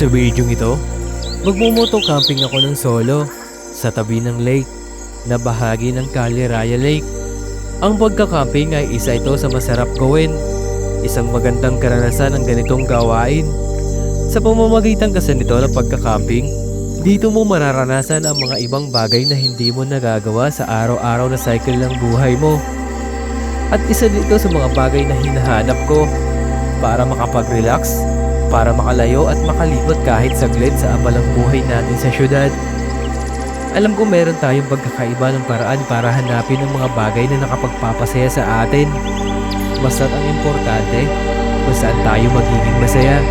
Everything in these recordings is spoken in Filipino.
Sa video ito, magmumoto camping ako ng solo sa tabi ng lake na bahagi ng Caliraya Lake. Ang pagka-camping ay isa ito sa masarap gawin. Isang magandang karanasan ng ganitong gawain. Sa pamamagitan kasi nito ng pagka-camping, dito mo mararanasan ang mga ibang bagay na hindi mo nagagawa sa araw-araw na cycle ng buhay mo. At isa dito sa mga bagay na hinahanap ko para makapag-relax, para makalayo at makalibot kahit saglit sa abalang buhay natin sa syudad. Alam ko meron tayong pagkakaiba ng paraan para hanapin ang mga bagay na nakapagpapasaya sa atin. Basta't ang importante, kung saan tayo magiging masaya.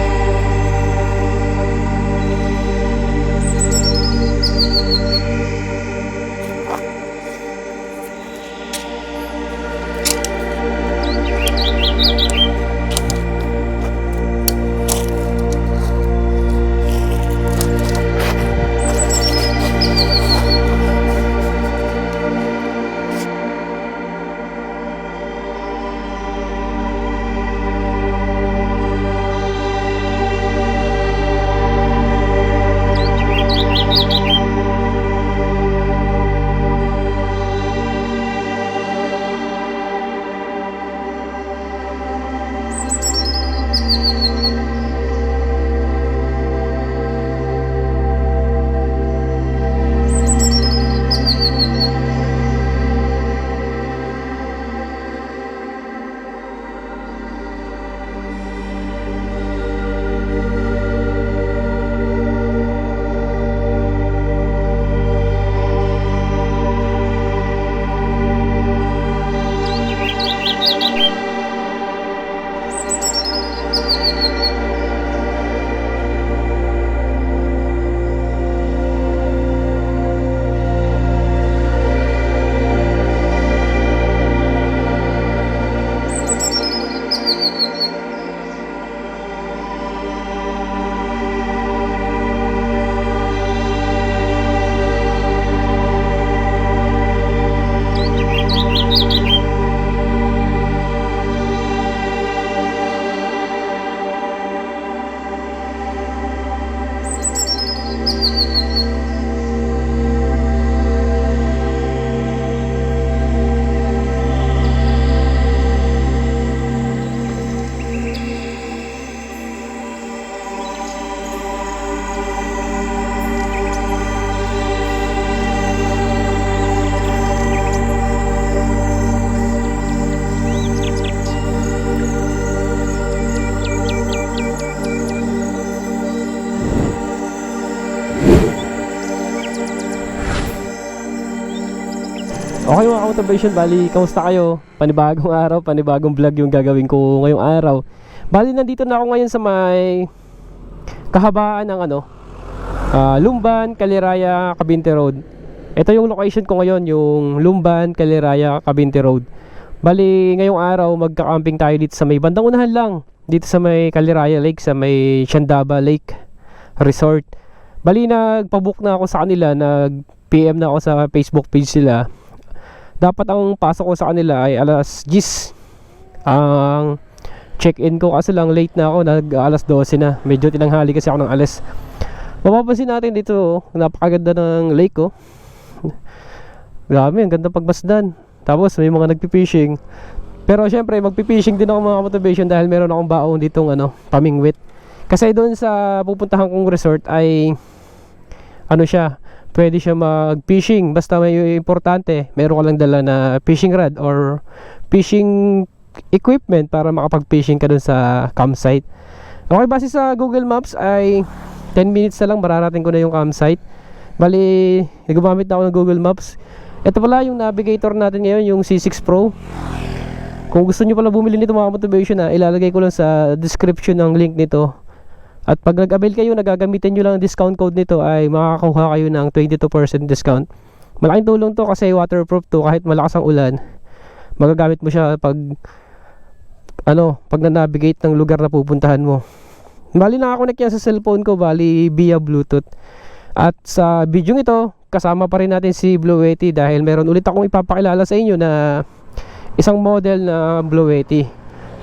Okay mga ka-motivation, bali, kamusta kayo? Panibagong araw, panibagong vlog yung gagawin ko ngayong araw. Bali, nandito na ako ngayon sa may kahabaan ng Lumban, Caliraya, Cabinte Road. Ito yung location ko ngayon, yung Lumban, Caliraya, Cabinte Road. Bali, ngayong araw magka-camping tayo dito sa may bandang unahan lang, dito sa may Caliraya Lake, sa may Shandaba Lake Resort. Bali, nagpabook na ako sa kanila, nag-PM na ako sa Facebook page sila. Dapat ang pasok ko sa kanila ay alas 10. Ang check-in ko kasi lang late na ako, alas 12 na. Medyo tinanghali kasi ako ng alas. Mapapansin natin dito, napakaganda ng lake oh. Grabe, ang ganda pagmasdan. Tapos may mga nagpi-fishing. Pero syempre magpi-fishing din ako mga motivation dahil meron akong baon ditong pamingwit. Kasi doon sa pupuntahan kong resort ay pwede siya mag-fishing. Basta may importante, meron ka lang dala na fishing rod or fishing equipment para makapag-fishing ka dun sa campsite. Okay, base sa Google Maps ay 10 minutes na lang mararating ko na yung campsite. Bali, gumamit na ako ng Google Maps. Ito pala yung navigator natin ngayon, yung C6 Pro. Kung gusto nyo pala bumili nito mga motivation, ilalagay ko lang sa description ng link nito At pag nag-avail kayo, nagagamitin nyo lang ang discount code nito, ay makakakuha kayo ng 22% discount. Malaking tulong to kasi waterproof to, kahit malakas ang ulan magagamit mo siya pag pag na-navigate ng lugar na pupuntahan mo. Bali nakakonect yan sa cellphone ko, bali via Bluetooth. At sa video ito, kasama pa rin natin si Blue Yeti dahil meron ulit akong ipapakilala sa inyo na isang model na Blue Yeti.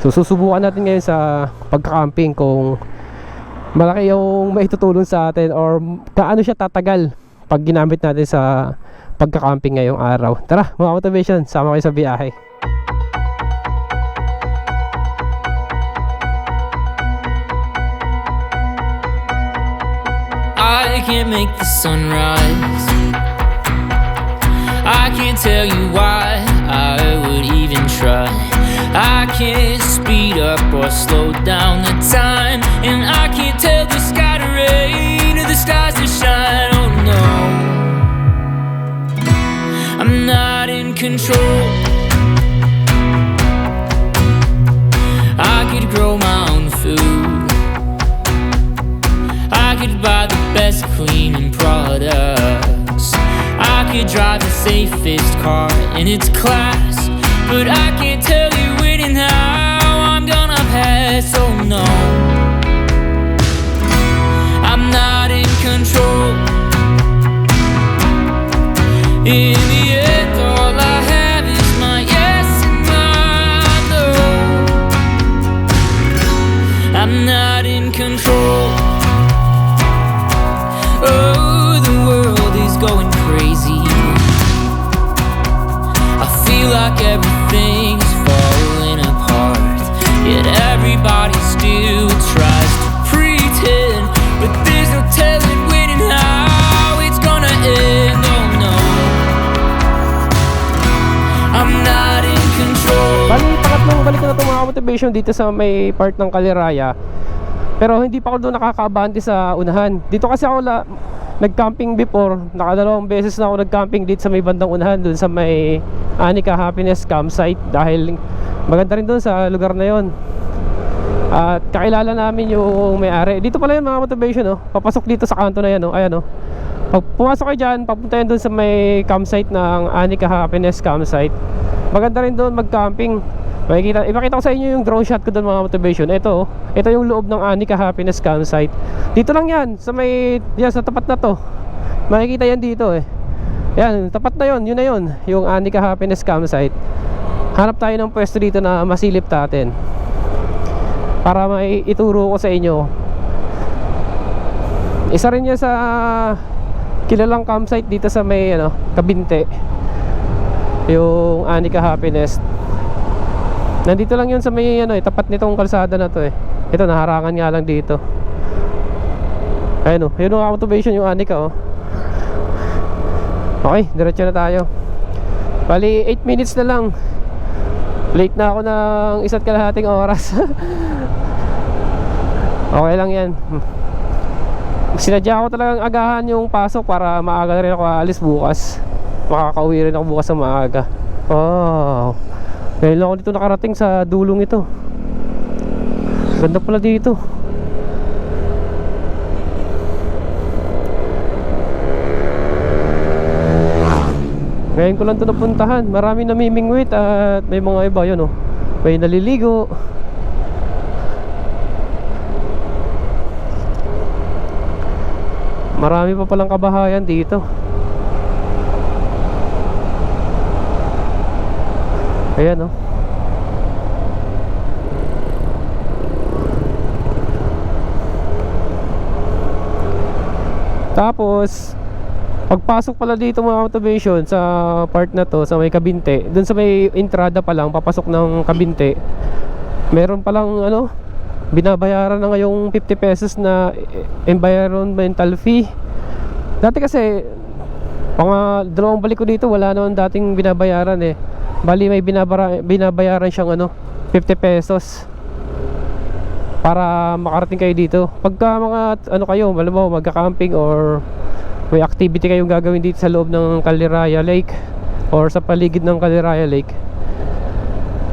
So susubukan natin ngayon sa pagka-camping kung malaki yung maitutulong sa atin or kaano siya tatagal pag ginamit natin sa pagka-camping ngayong araw. Tara mga motivation, sama kayo sa biyahe. I can't make the sunrise. I can't tell you why I would even try. I can't speed up or slow down the time, and I can't tell the sky to rain or the stars to shine. Oh no, I'm not in control. I could grow my own food, I could buy the best cleaning products, I could drive the safest car in its class, but I can't tell you when and how I'm gonna pass. Oh no, I'm not in control. In the end, all I have is my yes and my no. I'm not in control. Oh, the world is going crazy. I feel like everything is falling apart, yet everybody still tries to pretend, but there's no telling when and how it's gonna end. Oh no, I'm not in control. Bali, pangatlong balik ko na itong mga motivation dito sa may part ng Caliraya. Pero hindi pa ako doon nakakaabante sa unahan. Dito kasi ako nag-camping before. Nakadalawang beses na ako nag-camping dito sa may bandang unahan, doon sa may Anika Happiness Campsite, dahil maganda rin doon sa lugar na yon. At kakilala namin yung may-ari. Dito pala yun mga motivation, papasok dito sa kanto na yan, ayan. Pag pumasok kayo dyan, papunta yan doon sa may campsite ng Anika Happiness Campsite. Maganda rin doon mag-camping. Ipakita ko sa inyo yung drone shot ko doon mga motivation. Ito yung loob ng Anika Happiness Campsite. Dito lang yan, sa tapat na to. Makikita yan dito Yan, tapat na yun na yun, yung Anika Happiness Campsite. Hanap tayo ng pwesto dito na masilip natin para maituro ko sa inyo. Isa rin yan sa kilalang campsite dito sa may Kabinte, yung Anika Happiness. Nandito lang yun sa may tapat nitong kalsada na to Ito, naharangan nga lang dito. Ayun yun ang motivation yung Anika Okay, diretso na tayo. Bali 8 minutes na lang. Late na ako ng 1.5 oras. Okay lang yan. Sinadya ko talagang agahan yung pasok para maaga na rin ako aalis bukas. Makakauwi rin ako bukas sa maaga. Oh, ngayon lang ako dito nakarating sa dulong ito. Ganda pala dito. Ngayon ko lang ito napuntahan. Marami namimingwit at may mga iba yun may naliligo. Marami pa palang kabahayan dito. Ayan Tapos pagpasok pala dito mga motivation sa part na to, sa may Kabinte, dun sa may entrada pa lang papasok ng Kabinte, meron palang binabayaran na ngayong 50 pesos na environmental fee. Dati kasi mga dalawang balik ko dito wala naman dating binabayaran Bali may binabayaran siyang 50 pesos para makarating kayo dito. Pagka mga kayo, malamang magka-camping or may activity kayong gagawin dito sa loob ng Caliraya Lake or sa paligid ng Caliraya Lake,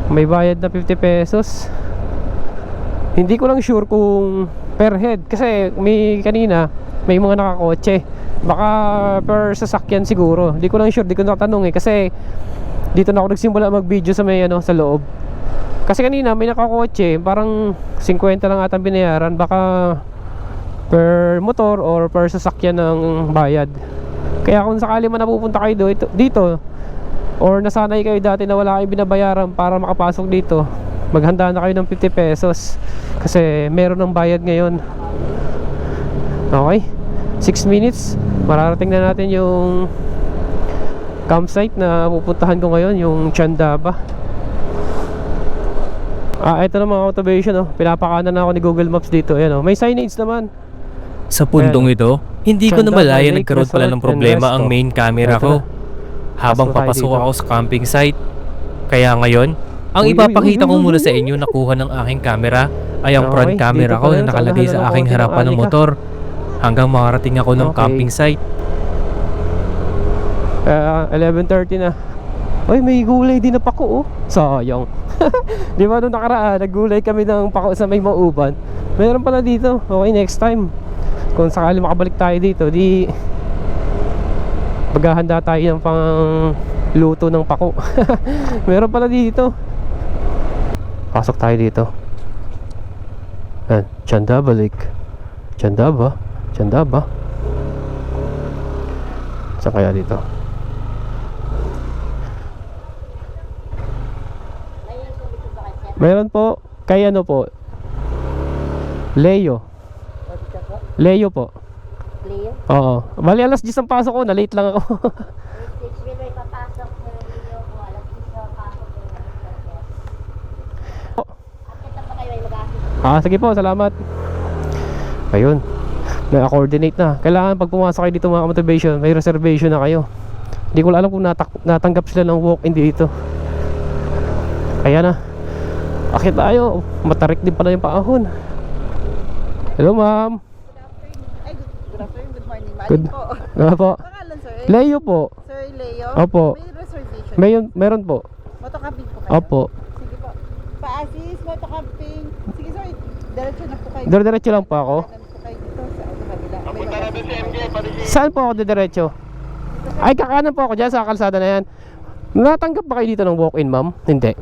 may bayad na 50 pesos. Hindi ko lang sure kung per head. Kasi may kanina, may mga nakakotse. Baka per sasakyan siguro. Di ko lang sure, di ko natanong eh. Kasi dito na ako nagsimula mag-video sa may ano, sa loob. Kasi kanina may nakakotse, parang 50 lang atang binayaran. Baka per motor or per sasakyan ng bayad. Kaya kung sakali man napupunta kayo dito or nasanay kayo dati na wala kayong binabayaran para makapasok dito, maghanda na kayo ng 50 pesos kasi meron ng bayad ngayon. Okay, 6 minutes mararating na natin yung campsite na pupuntahan ko ngayon, yung Chandaba. Ito na mga observation, oh. Pinapakanan na ako ni Google Maps dito. Ayan, oh. May signage naman. Sa pundong ito, hindi ko Chandaba namalayan Lake nagkaroon pala ng Resort and problema Resto. ang main camera Ito ko na. habang Pasok tayo papasok dito. ako sa camping site. Kaya ngayon, ang Uy, ipapakita uy, ko uy, muna uy, sa uy. inyo nakuha ng aking camera ay ang front Okay, camera dito ko pala na yun, nakalagay sa sa unahan aking ng konti harapan ng ng alika. motor hanggang makarating ako ng Okay. camping site. 11:30 na. Uy, may gulay din na pako, oh. Sayang. Di ba nung nakaraan, naggulay kami ng pako sa may Mauban. Meron pala dito. Okay, next time kung sakali makabalik tayo dito, di maghahanda tayo ng pang luto ng pako. Meron pala dito. Pasok tayo dito. Chandaba Lake. Chandaba. Saan kaya dito? Meron po. Kay ano po? Leo po. Leo? Oo. Bali alas 10 ang pasok ko. Na-late lang ako. 6 may papasok sa Leo ko. Alas 6 na pasok ko. Akit na pa kayo ay mag-aakit. Sige po, salamat. Ayun. Na-coordinate na. Kailangan pag pumasok kayo dito mga motivation, may reservation na kayo. Hindi ko alam kung natanggap sila ng walk-in dito. Kaya na. Akit tayo. Matarik din pala yung paahon. Hello ma'am. Ay, good afternoon, good morning. Good. Mali po. Ano po? Pangalan, sir? Leo po. Sir Leo? Opo. May reservation? Meron po. Motocamping po kayo? Opo. Sige po. Pa-assist, motocamping. Sige, sir. Diretso na po kayo. Diretso lang po ako. Kanan po kayo dito sa kabila. May mag-assist. Saan po ako diretso? Ay, kakanan po ako dyan sa kalsada na yan. Natanggap ba kayo dito ng walk-in, ma'am? Hindi.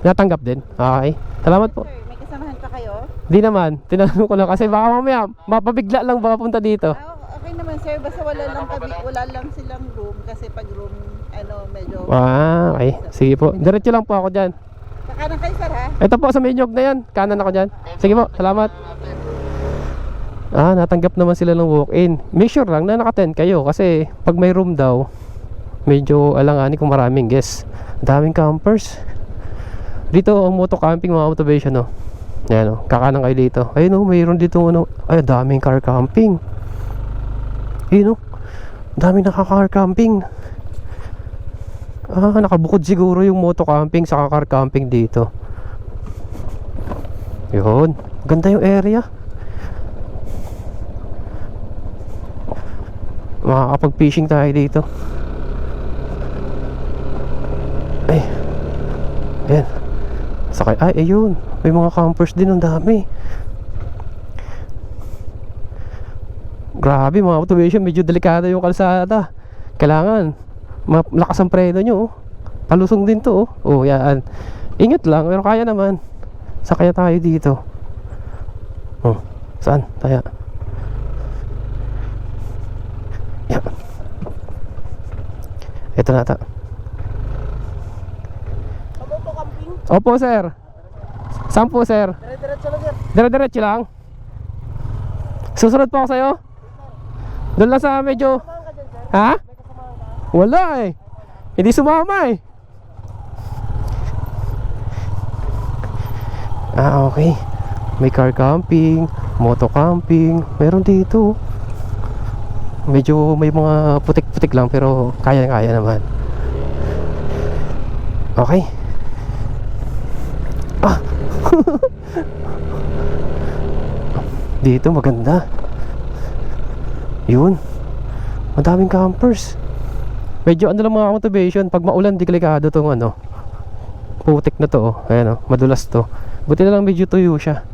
Natanggap din? Okay. Salamat po. Sir, may kasamahan pa kayo? Di naman. Tinanong ko lang kasi baka mamaya mapabigla lang baka punta dito. Okay naman, sir. Basta wala lang silang room. Kasi pag room, medyo... Okay. Sige po. Diretso lang po ako dyan. Kakanan kayo, sir, ha? Ito po sa may nyog na yan. Kanan ako dyan. Sige po. Salamat. Natanggap naman sila ng walk-in. Make sure lang na naka-tent kayo kasi pag may room daw, medyo alanganin kung maraming guests. Daming campers. Dito ang moto camping mga motivation, no. Ayan, no. Kakanan kayo dito. Ayun, no. Mayroon dito, ano. Ay, daming car camping. Ayun, no. Daming naka-car camping. Nakabukod siguro yung moto camping sa car camping dito. Yun. Ganda yung area. Makakapag-fishing tayo dito. Ay. Ayan. Sakay. Ay, ayun. May mga campers din. Ang dami. Grabe mga motivation. Medyo delikado yung kalsada. Kailangan malakas ang preno nyo. Palusong din to. Yan. Ingat lang. Pero kaya naman. Sakay tayo dito. Saan? Tayo. Yan. Ito na ata. Motocamping? Opo sir. Saan po sir? Diretso lang, sir. Dire-diretso lang. Susunod po ako sa'yo. Doon lang sa medyo. Ha? Wala eh. Hindi sumama eh. Okay. May car camping, moto camping. Meron dito. Medyo may mga putik-putik lang pero kaya-kaya naman. Okay. Dito maganda. Yun. Madaming campers. Medyo ano lang mga motivation. Pag maulan, delikado tong putik na to. Ayan, madulas to. Buti na lang medyo tuyo siya.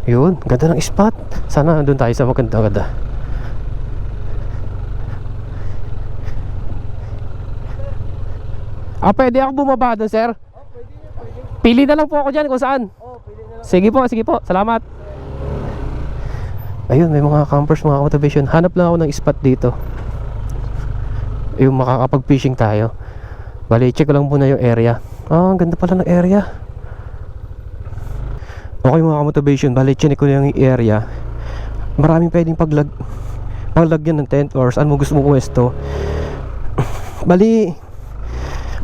Yun, ganda ng spot. Sana doon tayo sa maganda-ganda. Pwede ako bumaba doon, sir? Pili na lang po ako dyan kung saan. Sige po, salamat. Ayun, may mga campers, mga motivation. Hanap lang ako ng spot dito. Yung makakapag-fishing tayo. Bali, check ko lang muna yung area. Ang ganda pala ng area. Okay mga motivation, bali, check ko na yung area. Maraming pwedeng paglagyan ng tent or saan mo gusto mo pwesto. Bali,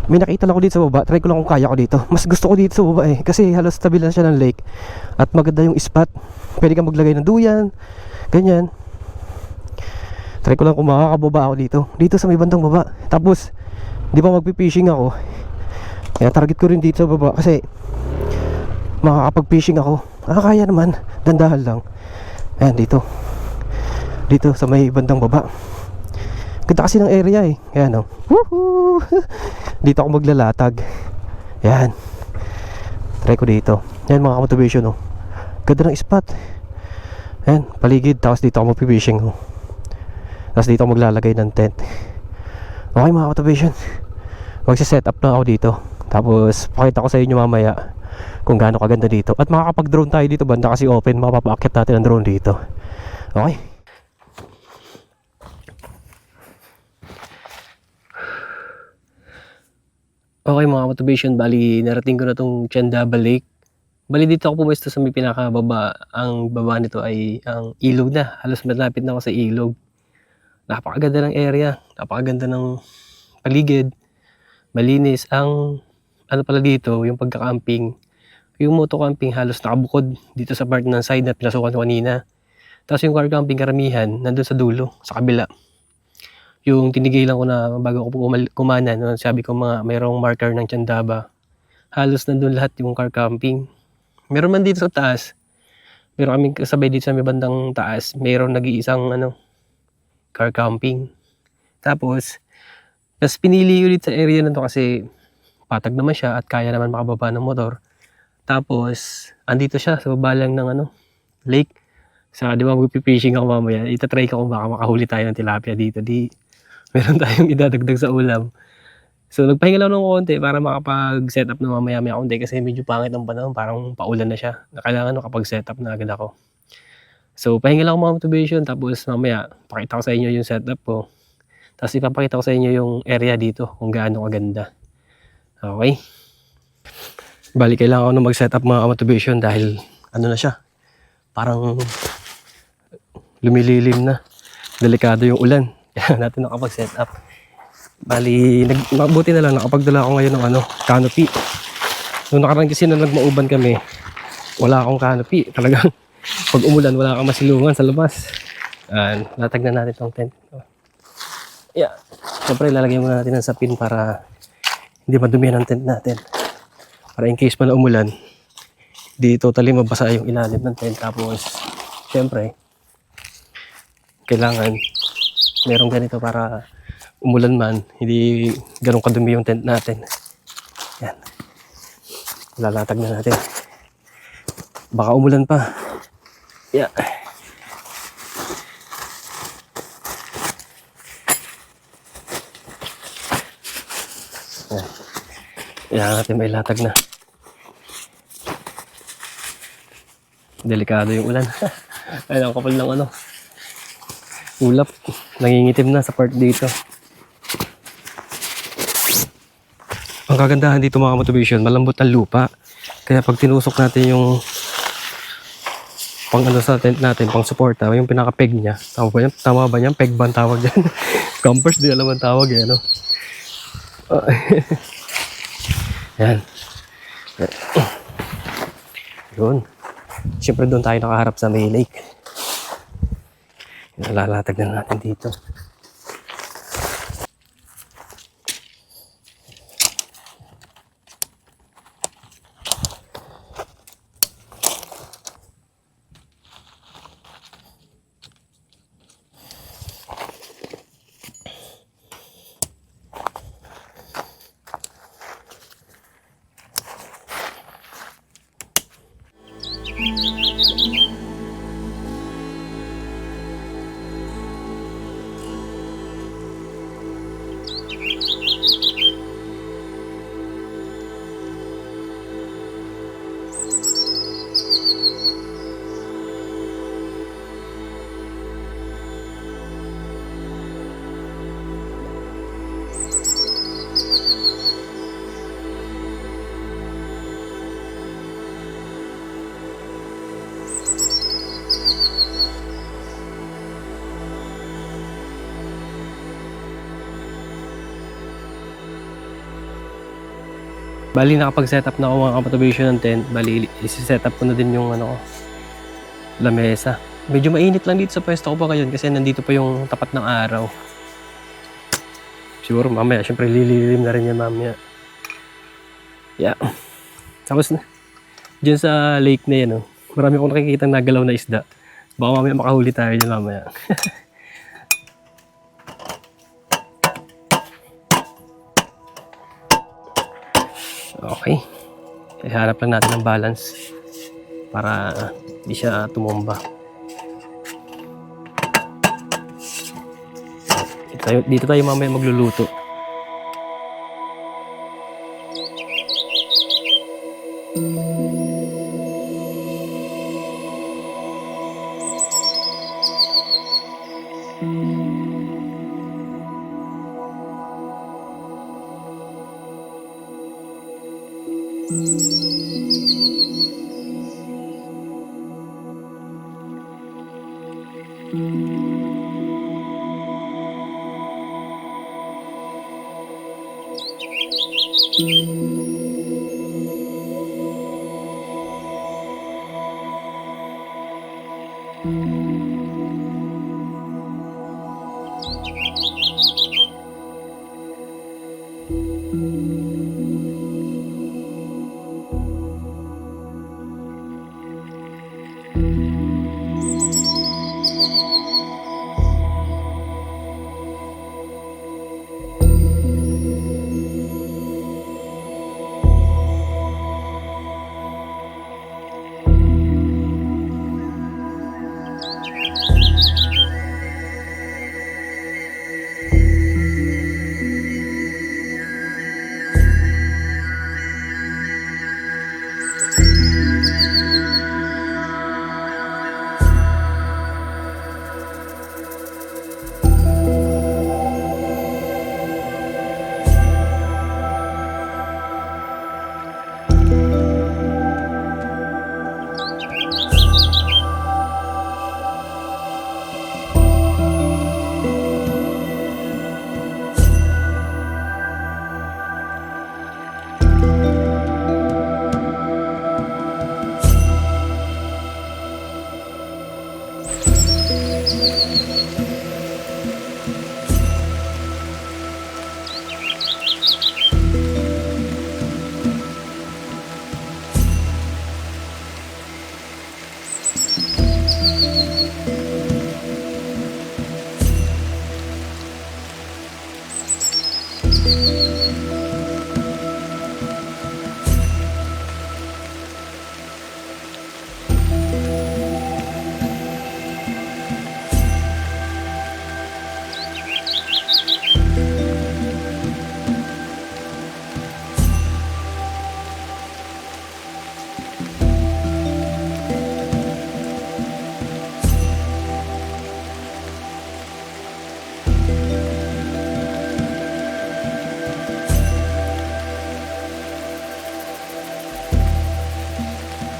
may nakita lang ako dito sa baba. Try ko lang kung kaya ko dito. Mas gusto ko dito sa baba kasi halos tabi lang siya ng lake. At maganda yung spot. Pwede kang maglagay ng duyan, ganyan. Try ko lang kung makakababa ako dito. Dito sa may bandang baba. Tapos di ba magpi-fishing ako, kaya target ko rin dito sa baba kasi makakapag-fishing ako. Kaya naman, dandahan lang. Ayan, dito sa may bandang baba. Ganda kasi ng area Ayan Woohoo! Dito ako maglalatag. Ayan, try ko dito. Ayan mga motivation ganda ng spot. Ayan, paligid. Tapos dito ako magpi-fishing Tapos dito ako maglalagay ng tent. Okay mga motivation, magsiset up na ako dito. Tapos pakita ko sa inyo mamaya kung gaano kaganda dito. At makakapag-drone tayo dito, banda kasi open. Mapapaakyat natin ang drone dito. Okay. Okay mga motivation, bali narating ko na tong Chandaba Lake. Bali dito ako pumesto sa may pinakababa. Ang baba nito ay ang ilog na. Halos malapit na ako sa ilog. Napakaganda ng area, napakaganda ng paligid, malinis. Ang ano pala dito, yung pagka-camping, yung moto camping halos nakabukod dito sa part ng side na pinasukan ko kanina. Tapos yung car camping karamihan nandun sa dulo, sa kabila. Yung tinigilan ko na bago ko kumana, no, sabi ko mayroong marker ng Chandaba. Halos nandun lahat yung car camping. Meron man dito sa taas, meron kaming kasabay dito sa may bandang taas, meron nag-iisang car camping. Tapos pinili ulit sa area na to kasi patag naman siya at kaya naman makababa ng motor. Tapos andito siya sa baba lang ng lake. Di ba magpipishing ako mamaya, itatry ko kung baka makahuli tayo ng tilapia dito. Meron tayong idadagdag sa ulam. So nagpahinga lang ng konti para makapag-set up na mamaya konti kasi medyo pangit ang panahon, parang paulan na siya. Kailangan makapag-set up na agad ako. So pahinga lang ako mga motivation, tapos mamaya pakita ko sa inyo yung setup ko. Tapos ipapakita ko sa inyo yung area dito kung gaano kaganda. Okay? Bali kailangan ko na mag-set up mga motivation dahil na siya. Parang lumililim na. Delikado yung ulan. Kaya natin nakapag-set up. Bali, mabuti na lang nakapagdala ako ngayon ng canopy. Noong nakaraan kasi na nagmauban kami, wala akong canopy. Talagang pag umulan, wala kang masilungan sa labas. Latag na natin tong tent. Yeah. Siyempre, lalagyan muna natin ng sapin para hindi madumihan ang tent natin. Para in case pa na umulan, di totally mabasa yung ilalim ng tent. Tapos, siyempre, kailangan merong ganito para umulan man, hindi ganun kadumi yung tent natin. Yan. Lalatag na natin. Baka umulan pa. Yeah. Yan. Yan natin may latag na. Delikado yung ulan. Ay, ang kapal ng ulap. Nangingitim na sa part dito. Ang kagandahan dito mga motivation, malambot ang lupa. Kaya pag tinusok natin yung pang sa tent natin, pang suporta, yung pinaka-peg niya. Tama ba yan? Peg ba ang tawag dyan? Campers, di alam ang tawag Yan. Yun. Siyempre doon tayo nakaharap sa may lake. Lalatag na natin dito. Bali, nakapag-setup na ako mga kapatubation ng tent. Bali, isi-setup ko na din yung ano ko, lamesa. Medyo mainit lang dito sa pwesto ko pa ngayon kasi nandito pa yung tapat ng araw. Siguro mamaya, syempre lililim na rin yan mamaya. Yeah. Tapos, dyan sa lake na yan, oh, marami akong nakikita nagalaw na isda. Baka mamaya makahuli tayo dyan mamaya. Okay. Iharap lang natin ng balance para hindi siya tumumba. Dito tayo mamaya magluluto.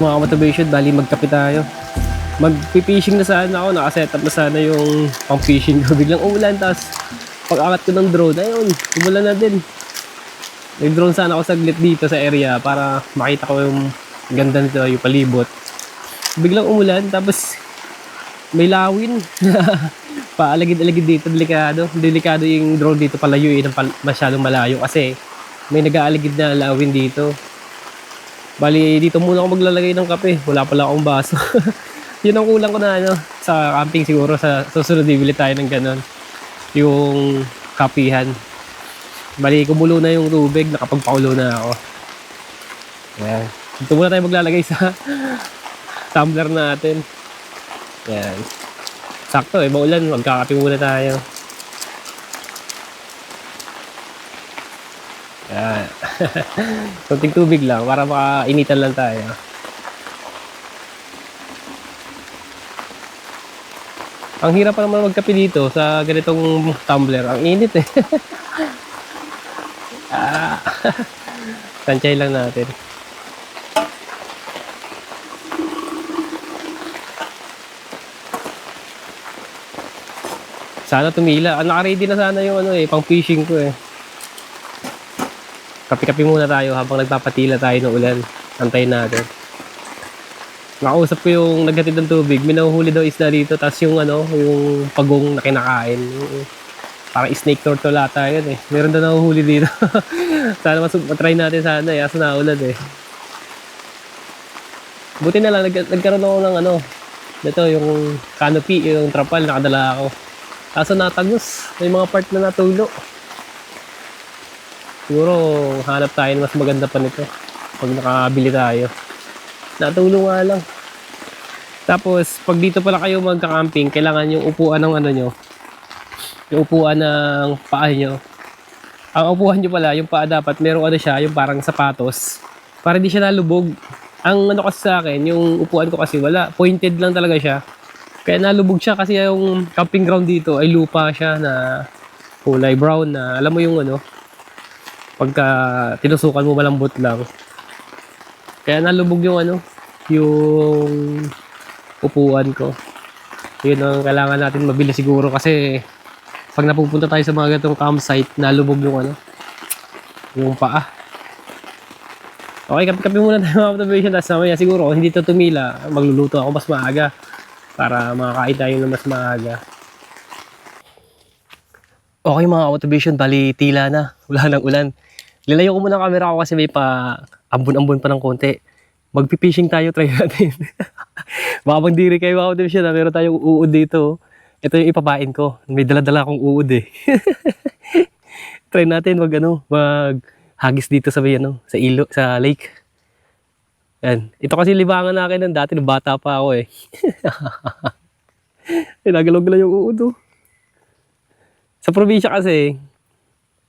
Mga motivation, bali magkape tayo. Magpi-fishing na sana ako, nakasetup na sana yung pang-fishing ko. Biglang umulan, tapos pag-angat ko ng drone, ayun, umulan na din. Nag-drone sana ako saglit dito sa area para makita ko yung ganda nito, yung palibot. Biglang umulan, tapos may lawin. Paalagid-alagid dito, delikado. Delikado yung drone dito, palayuin ng masyadong malayo kasi may nag-aalagid na lawin dito. Bali, dito muna ako maglalagay ng kape. Wala pala akong baso. Yun ang kulang ko na ano, sa camping siguro. Sa susunod, bibili tayo ng ganon. Yung kapihan. Bali, kumulo na yung tubig. Nakapagpakulo na ako. Ayan. Dito muna tayo maglalagay sa tumbler natin. Ayan. Sakto eh, maulan. Magkakape muna tayo. Ayan. Kunting tubig lang para makainitan lang tayo. Ang hirap pa naman magkape dito sa ganitong tumbler. Ang init eh. Tansyahin lang natin. Sana tumila. Naka-ready na sana yung pang fishing ko eh. Kape-kape muna tayo habang nagpapatila tayo ng ulan. Antayin natin. Nakausap ko yung naghatid ng tubig. May nahuhuli daw isda dito. Tapos yung yung pagong na kinakain. Parang snake turtle ata yun eh. Meron daw nahuhuli dito. Sana matry natin sana eh. Aso naulan eh. Buti na lang, nagkaroon ako ng ito yung canopy, yung trapal, nakadala ako. Kaso natagos, may mga part na natulo. Siguro hanap tayo ng mas maganda pa nito pag nakabili tayo. Natulo nga lang. Tapos pag dito pala kayo magka-camping, kailangan yung upuan ng nyo, yung upuan ng paa nyo. Ang upuan nyo pala, yung paa dapat merong siya, yung parang sapatos, para hindi siya nalubog. Ang kasi sa akin, yung upuan ko kasi wala, pointed lang talaga siya. Kaya nalubog siya kasi yung camping ground dito ay lupa siya na kulay brown na alam mo yung pagka tinusukan mo malambot lang. Kaya nalubog yung yung upuan ko. Yun ang kailangan natin mabili siguro kasi pag napupunta tayo sa mga ganitong campsite, nalubog yung yung paa. Okay, kape-kape muna tayo mga observation. Tapos mamaya siguro kung hindi ito tumila, magluluto ako mas maaga para makakain tayo ng mas maaga. Okay mga observation, bali tila na. Wala ng ulan. Lilayo ko muna ang camera ko kasi may pa ambon-ambon pa ng konti. Magpipishing tayo, try natin. Baka magdiri kayo mga observation na meron tayong uod dito. Ito yung ipapain ko. May dala-dala akong uod eh. Try natin maghagis dito sa sa sa lake. Yan. Ito kasi libangan na akin ng dati nung bata pa ako eh. Nagalaw-galaw yung uod oh. Sa probinsya kasi,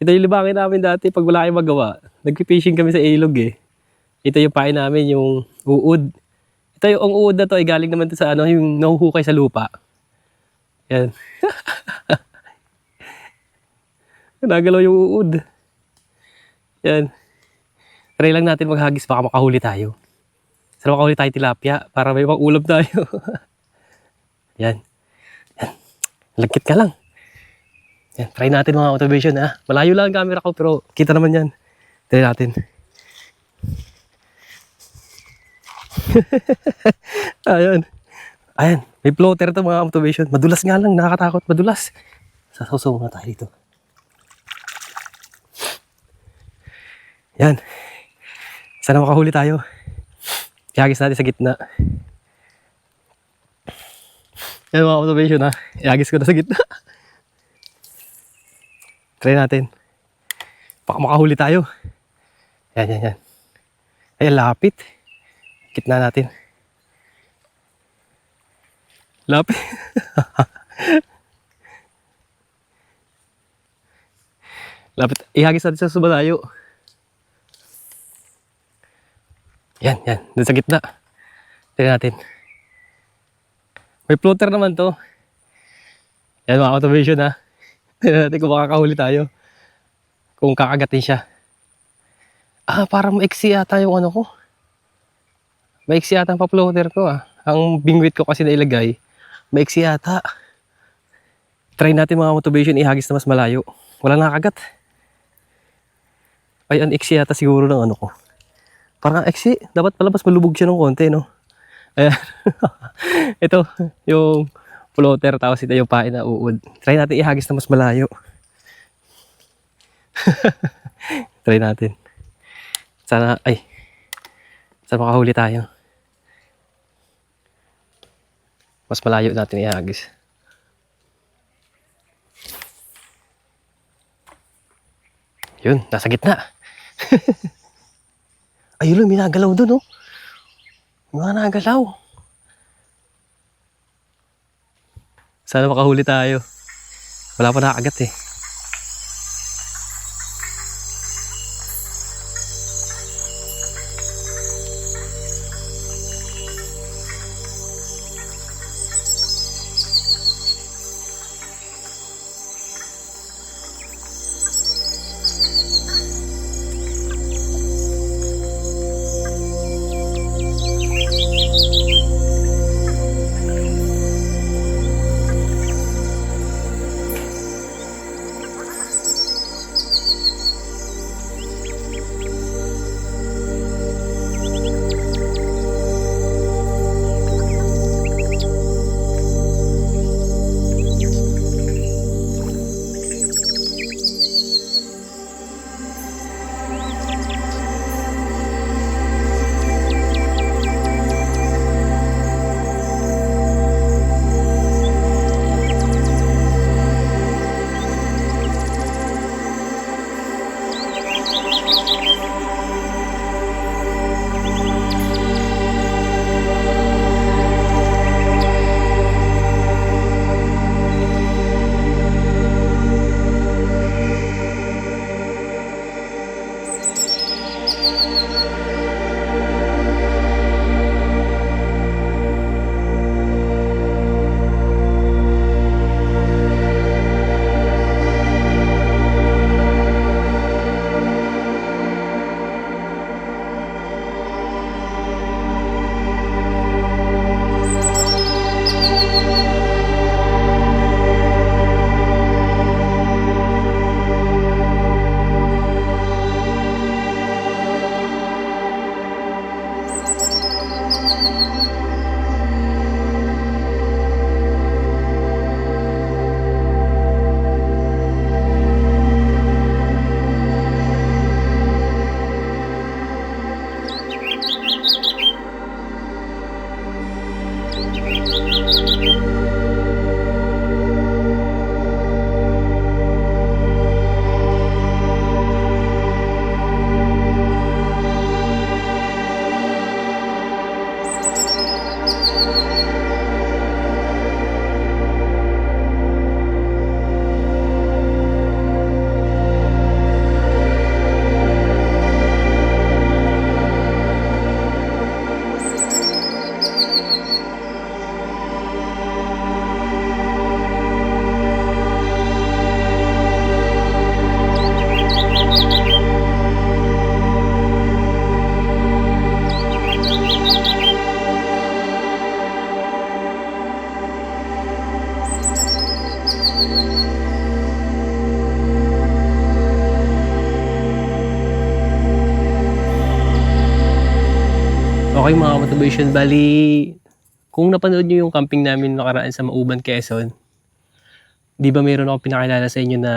ito yung libangin namin dati pag wala kayong magawa. Nagpipishing kami sa ilog eh. Ito yung pain namin, yung uod. Ito yung uod na to ay galing naman to sa yung nahuhukay sa lupa. Yan. Nagalaw yung uod. Yan. Try lang natin maghagis baka makahuli tayo. Sana makahuli tayo tilapia para may pang-ulam tayo. Yan. Yan. Lagkit ka lang. Yan. Try natin mga observation ha. Malayo lang ang camera ko pero kita naman yan. Try natin. Ayan. Ayan. May floater to mga observation. Madulas nga lang. Nakakatakot. Madulas. Sasaw muna tayo dito. Yan. Sana makahuli tayo. Ihagis natin sa gitna. Yan mga observation ha. Ihagis ko na sa gitna. Try natin. Baka makahuli tayo. Yan. Ayan, lapit. Gitna natin. Lapit. Lapit. Ihagis natin sa subalayo. Yan. Doon sa gitna. Tignan natin. May floater naman to. Yan mga observation ha. Tignan natin kung makakahuli tayo. Kung kakagatin siya. Parang maiksi yata yung ko. Maiksi yata ang pa-floater ko Ang bingwit ko kasi nailagay. Maiksi yata. Try natin mga motivation ihagis na mas malayo. Wala nakagat. Ay, ang iksi yata siguro ng ko. Parang iksi. Dapat pala mas malubog siya ng konti, no? Ayan. Ito, yung floater. Tapos ito yung pain na uod. Try natin ihagis na mas malayo. Try natin. Sana makahuli tayo. Mas malayo natin ihagis. Yun, nasa gitna. Ayun, may nagalaw dun, oh. May mga nagalaw. Sana makahuli tayo. Wala pa nakagat eh. Okay mga motivation, bali kung napanood nyo yung camping namin nakaraan sa Mauban, Quezon, di ba mayroon akong pinakilala sa inyo na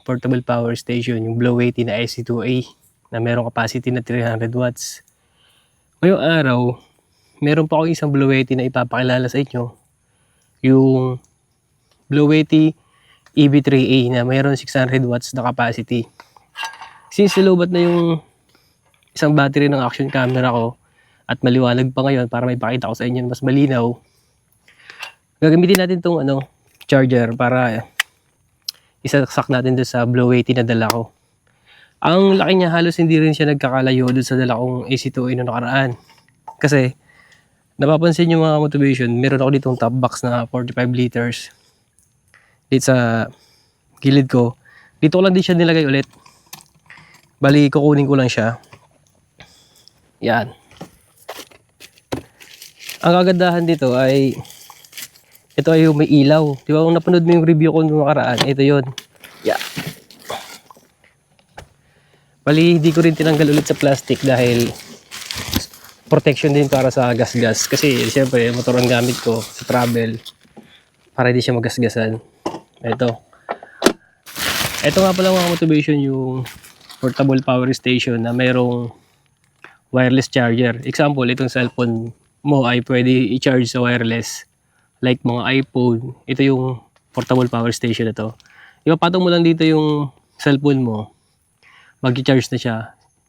portable power station, yung Blow 80 na SC2A na mayroong capacity na 300 watts. Ngayong araw, meron pa ako isang Blow 80 na ipapakilala sa inyo, yung Blow 80 EB3A na mayroon 600 watts na capacity. Since nilobat na yung isang battery ng action camera ko, at maliwanag pa ngayon para may pakita ko sa inyo mas malinaw, gagamitin natin itong charger para isaksak natin doon sa Blow 80 na dala ko. Ang laki niya, halos hindi rin siya nagkakalayo doon sa dala kong AC2A na nakaraan. Kasi napapansin nyo mga motivation, meron ako ditong top box na 45 liters dito sa gilid ko. Dito ko lang din siya nilagay ulit. Bali kukunin ko lang siya. Yan. Ang kagandahan dito ay ito ay yung may ilaw. Di ba kung napanood mo yung review ko nung nakaraan, ito yun. Yeah. Bali, hindi ko rin tinanggal ulit sa plastic dahil protection din para sa gas-gas. Kasi siyempre, motor ang gamit ko sa travel para hindi siya magasgasan. Ito. Ito nga pala mga motivation, yung portable power station na mayroong wireless charger. Example, itong cellphone mo ay pwede i-charge sa wireless. Like mga iPhone, ito yung portable power station na to. Ipapatong mo lang dito yung cellphone mo, mag-charge na siya.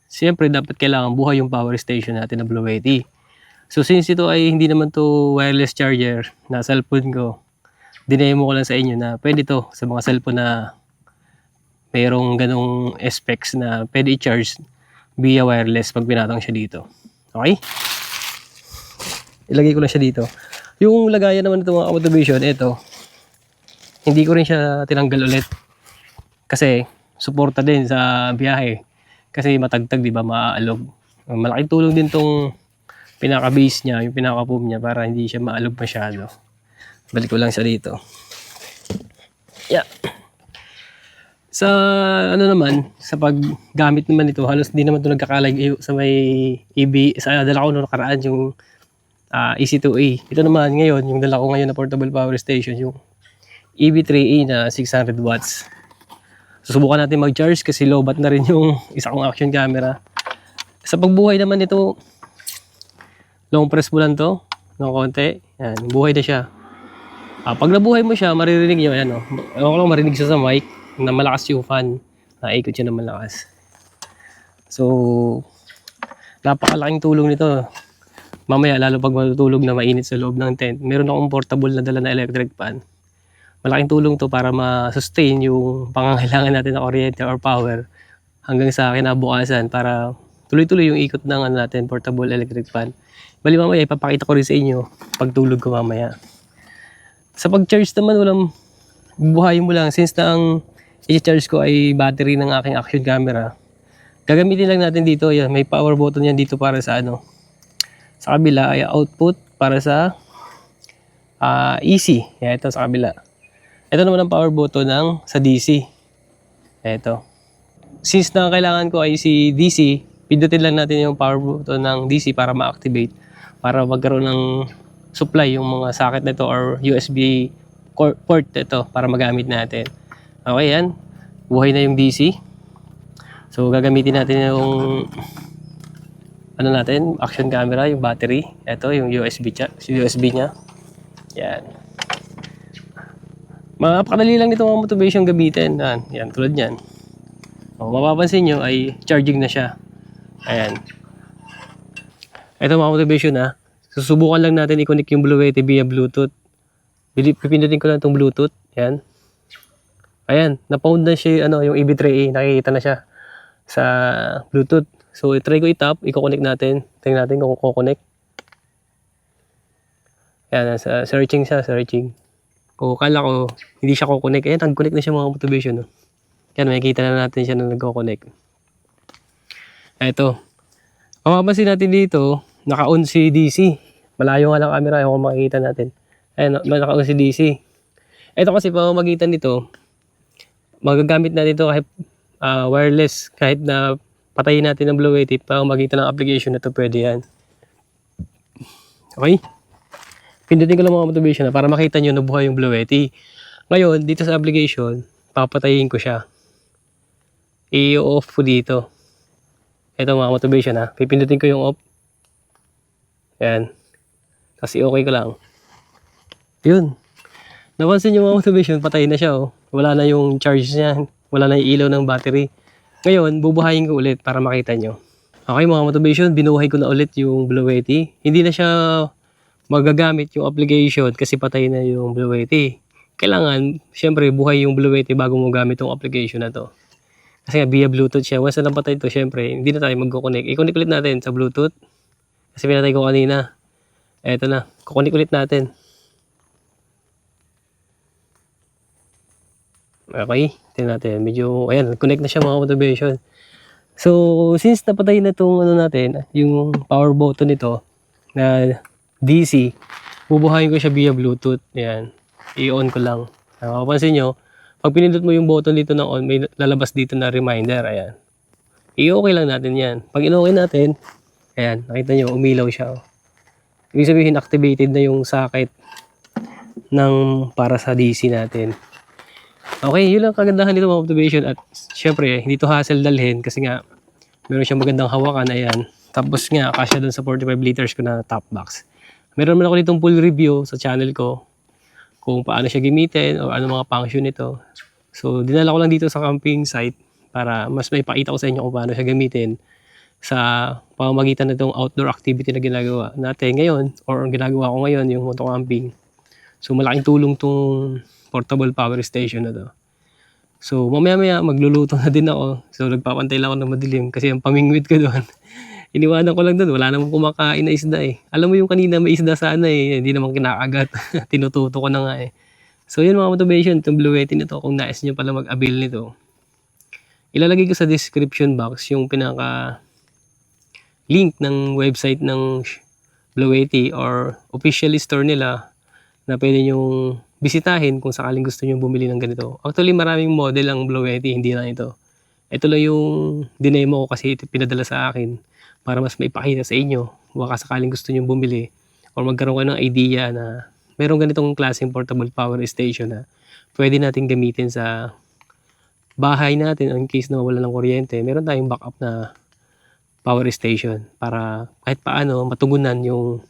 Siyempre, dapat kailangan buhay yung power station natin na Blow 80. So, since ito ay hindi naman to wireless charger na cellphone ko, dinemo ko lang sa inyo na pwede to sa mga cellphone na mayroong ganong specs na pwede i-charge via wireless pag pinatong siya dito. Okay? Ilagay ko lang siya dito. Yung lagayan naman ito mga motivation, ito, hindi ko rin siya tinanggal ulit. Kasi, suporta din sa biyahe. Kasi matagtag, di ba, maaalog. Malaking tulong din tong pinaka-base niya, yung pinaka-foam niya para hindi siya maalog masyado. Balik ko lang siya dito. Yeah. Sa naman, sa paggamit naman ito, halos hindi naman ito nagkakalayo sa may EB, sa dala ko nung nakaraan yung EC2A. Ito naman ngayon, yung dala ko ngayon na portable power station, yung EB3A na 600 watts. Susubukan natin mag-charge kasi low-bat na rin yung isa kong action camera. Sa pagbuhay naman ito, long press mo lang to ng konti. Yan, buhay na siya. Pag nabuhay mo siya, maririnig nyo, ayan o. Ewan ko lang marinig siya sa mic na malakas yung fan. Naikot siya na malakas. So, napakalaking tulong nito. Mamaya, lalo pag matutulog na mainit sa loob ng tent, meron akong portable na dala na electric fan. Malaking tulong to para ma-sustain yung pangangailangan natin ng kuryente or power hanggang sa kinabukasan para tuloy-tuloy yung ikot ng natin, portable electric fan. Bali mamaya, ipapakita ko rin sa inyo pagtulog ko mamaya. Sa pag-charge naman, walang buhayin mo lang. Since na ang i-charge ko ay battery ng aking action camera, gagamitin lang natin dito. Yan, may power button yan dito para sa sa kabila ay output para sa AC. Yan, ito sa kabila. Ito naman ang power button sa DC. Ito. Since na kailangan ko ay si DC, pindutin lang natin yung power button ng DC para ma-activate. Para magkaroon ng supply yung mga socket nito or USB port ito para magamit natin. Okay yan. Buhay na yung DC. So gagamitin natin yung natin, action camera, yung battery. Ito yung USB niya. Yan. Mapakadali lang nito mga motivation gamitin. Yan, tulad yan. Mapapansin nyo ay charging na siya. Ayan. Ito mga motivation susubukan lang natin i-connect yung Blow 80 via Bluetooth. Pipindutin ko lang itong Bluetooth. Ayan. Ayan. Napound na siya yung EB3A. Nakikita na siya sa Bluetooth. So, try ko i-tap. I-connect natin. Tingnan natin kung kukonect. Ayan. Searching siya. Searching. Kung kala ko hindi siya kukonect. Ayan. Nag-connect na siya mga motivation. Ayan. Makikita na natin siya na nag-connect. Ito. Mapapansin natin dito, naka-on si DC. Malayo nga lang camera, yung makikita natin. Ayan, naka-on si DC. Ito kasi pamamagitan nito, magagamit natin ito kahit wireless, kahit na patayin natin ang Blue Yeti, pamamagitan ng application na ito, pwede yan. Okay? Pindutin ko lang mga motivation na para makita nyo na buhay yung Blue Yeti. Ngayon, dito sa application, papatayin ko siya. I-off ko dito. Ito mga motivation ha. Pipindutin ko yung off. Yan. Kasi okay ko lang. Yun. Napansin yung mga motivation, patay na siya oh. Wala na yung charge niya. Wala na yung ilaw ng battery. Ngayon, bubuhayin ko ulit para makita nyo. Okay mga motivation, binuhay ko na ulit yung Blue Yeti. Hindi na siya magagamit yung application kasi patay na yung Blue Yeti. Kailangan, syempre, buhay yung Blue Yeti bago mo gamit yung application na to. Kasi nga, via Bluetooth siya. Once na napatay ito, syempre, hindi na tayo magkoconnect. I-connect ulit natin sa Bluetooth. Kasi pinatay ko kanina. Eto na, kukunik ulit natin. Okay, tingnan natin. Medyo, ayan, connect na siya mga motivation. So, since napatay na itong ano natin, yung power button nito na DC, bubuhayin ko siya via Bluetooth. Ayan, i-on ko lang. Mapapansin nyo, pag pinindot mo yung button dito ng on, may lalabas dito na reminder. Ayan. I-okay lang natin yan. Pag in-okay natin, ayan, nakita nyo, umilaw siya. Ibig sabihin, activated na yung socket ng para sa DC natin. Okay, yun lang kagandahan nito mga motivation. At syempre, hindi to hassle dalhin kasi nga, meron siyang magandang hawakan. Ayan. Tapos nga, kasya dun sa 45 liters ko na top box. Meron naman ako ditong full review sa channel ko kung paano siya gamitin o ano mga function nito. So, dinala ko lang dito sa camping site para mas may pakita ko sa inyo kung paano siya gamitin sa pamamagitan na itong outdoor activity na ginagawa natin ngayon or ginagawa ko ngayon, yung moto camping. So, malaking tulong tong portable power station na to. So, mamaya-maya magluluto na din ako. So, nagpapantay lang ako ng madilim kasi ang pamingwit ko doon. Iniwanan ko lang doon. Wala namang kumakain na isda eh. Alam mo yung kanina may isda sana eh. Hindi naman kinakagat. Tinututo ko na nga eh. So, yun mga motivation. Itong Blue Yeti nito, kung nais nyo pala mag-avail nito, ilalagay ko sa description box yung pinaka link ng website ng Blue Yeti or official store nila na pwede nyong bisitahin kung sakaling gusto nyo bumili ng ganito. Actually, maraming model ang Blue Yeti, hindi lang ito. Ito lang yung dinemo ko kasi ito pinadala sa akin para mas maipakita sa inyo. Baka sakaling gusto nyo bumili or magkaroon kayo ng idea na merong ganitong klaseng portable power station na pwede natin gamitin sa bahay natin in case na mawala ng kuryente. Meron tayong backup na power station para kahit paano matugunan yung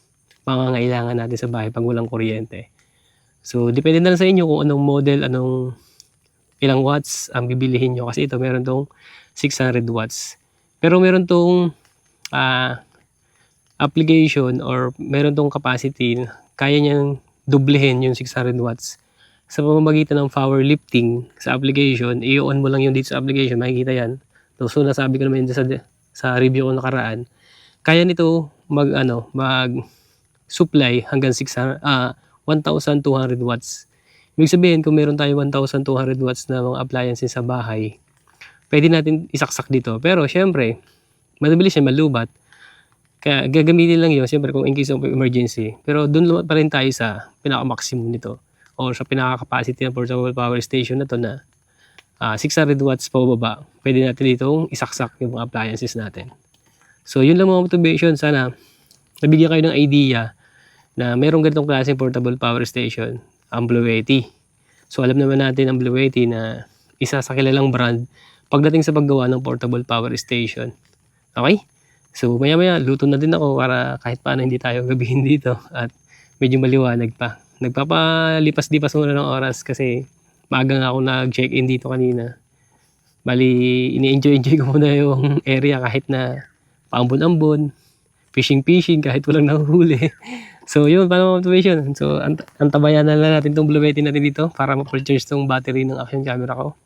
pangangailangan natin sa bahay pag walang kuryente. So, depende na lang sa inyo kung anong model, ilang watts ang bibilihin nyo. Kasi ito, meron tong 600 watts. Pero meron tong application or meron tong capacity, kaya niyang dublehin yung 600 watts. Sa pamamagitan ng power lifting sa application, i-on mo lang yung dito sa application, makikita yan. So, nasabi ko naman yun sa review ko nakaraan. Kaya nito mag-supply hanggang 1,200 watts. Ibig sabihin, kung meron tayo 1,200 watts na mga appliances sa bahay, pwede natin isaksak dito. Pero, syempre, madabilis siya malubat. Kaya, gagamitin lang yun, syempre, kung in case of emergency. Pero, dun pa rin tayo sa pinaka-maximum nito. O sa pinaka-capacity ng portable power station na to na 600 watts pa baba. Pwede natin ditong isaksak yung mga appliances natin. So, yun lang mga motivation. Sana, nabigyan kayo ng idea na merong ganitong klaseng portable power station, ang Blue Yeti. So, alam naman natin ang Blue Yeti na isa sa kilalang brand pagdating sa paggawa ng portable power station. Okay? So, maya-maya, luto na din ako para kahit paano hindi tayo gabihin dito at medyo maliwanag pa. Nagpapalipas-lipas muna ng oras kasi maaga nga ako nag-check-in dito kanina. Bali, ini-enjoy ko muna yung area kahit na paambon-ambon, fishing kahit walang nahuhuli. So yun, paano motivation? So antabayan na lang natin itong Blue Yeti natin dito para ma-purchase itong battery ng action camera ko.